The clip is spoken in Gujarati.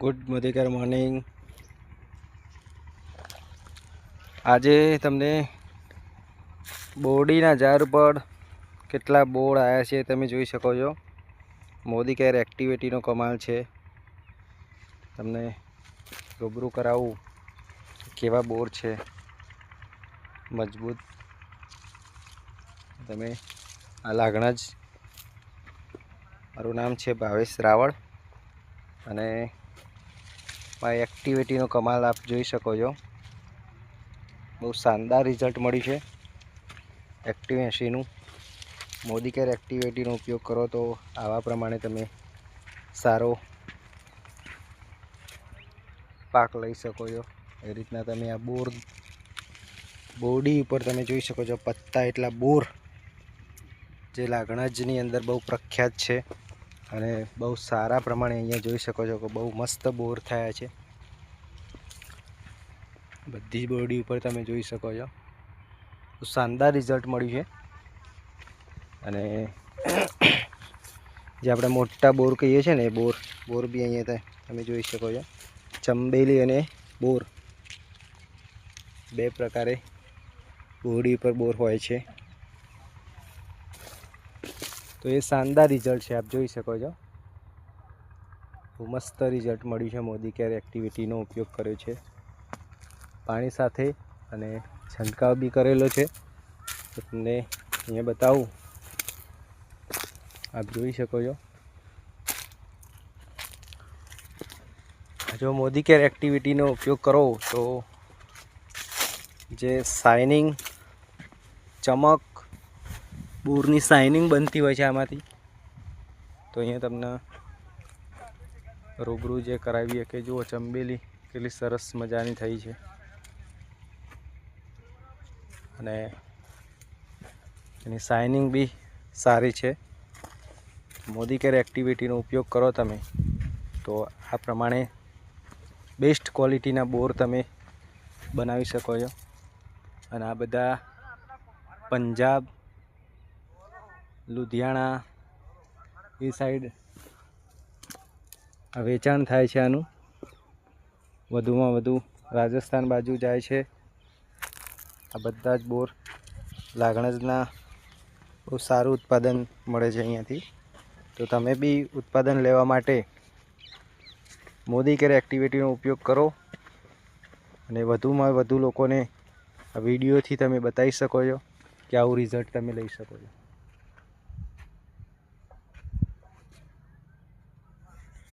Good મોદીકેર morning. આજે તમને બોરડીના ઝાડ પર કેટલા બોર આવ્યા છે તમે જોઈ શકો છો। મોદીકેર એક્ટિવિટીનો કમાલ છે। તમને રૂબરૂ કરાવું કેવા બોર છે મજબૂત। તમે આ લાગણા જ। મારું નામ છે ભાવેશ રાવળ અને મારી એક્ટિવિટીનો કમાલ આપ જોઈ શકો છો। બહુ શાનદાર રિઝલ્ટ મળ્યું છે એક્ટિવ 80નું। મોદીકેર એક્ટિવિટીનો ઉપયોગ કરો તો આવા પ્રમાણે તમે સારો પાક લઈ શકો છો। એ રીતના તમે આ બોરડી ઉપર તમે જોઈ શકો છો પત્તા એટલા બોર જે લાગણજની અંદર બહુ પ્રખ્યાત છે અને બહુ સારા પ્રમાણે અહીંયા જોઈ શકો છો કે બહુ મસ્ત બોર થયા છે। બધી બોરડી ઉપર તમે જોઈ શકો છો શાનદાર રિઝલ્ટ મળ્યું છે। અને જે આપણે મોટા બોર કહીએ છીએ ને એ બોર બી અહીંયા તમે જોઈ શકો છો। ચંબેલી અને બોર બે પ્રકારે બોરડી ઉપર બોર હોય છે। તો એ શાનદાર રિઝલ્ટ છે, આપ જોઈ શકો છો। બહુ મસ્ત રિઝલ્ટ મળ્યું છે। મોદીકેર એક્ટિવિટીનો ઉપયોગ કર્યો છે પાણી સાથે અને છંટકાવ બી કરેલો છે। તમને અહીંયા બતાવું, આપ જોઈ શકો છો। જો મોદીકેર એક્ટિવિટીનો ઉપયોગ કરો તો જે શાઇનિંગ ચમક બોરની શાઇનિંગ બનતી હોય છે આમાંથી। તો અહીંયા તમને રૂબરૂ જે કરાવીએ કે જુઓ ચંબેલી કેટલી સરસ મજાની થઈ છે અને એની શાઇનિંગ બી સારી છે। મોદીકેર એક્ટિવિટીનો ઉપયોગ કરો તમે તો આ પ્રમાણે બેસ્ટ ક્વોલિટીના બોર તમે બનાવી શકો છો। અને આ બધા પંજાબ, લુધિયાણા એ સાઈડ આ વેચાણ થાય છે આનું। વધુમાં વધુ રાજસ્થાન બાજુ જાય છે। આ બધા જ બોર લાગણજના બહુ સારું ઉત્પાદન મળે છે અહીંયાથી। તો તમે બી ઉત્પાદન લેવા માટે મોદીકેર એક્ટિવિટીનો ઉપયોગ કરો અને વધુમાં વધુ લોકોને આ વિડીયોથી તમે બતાવી શકો છો કે આવું રિઝલ્ટ તમે લઈ શકો છો।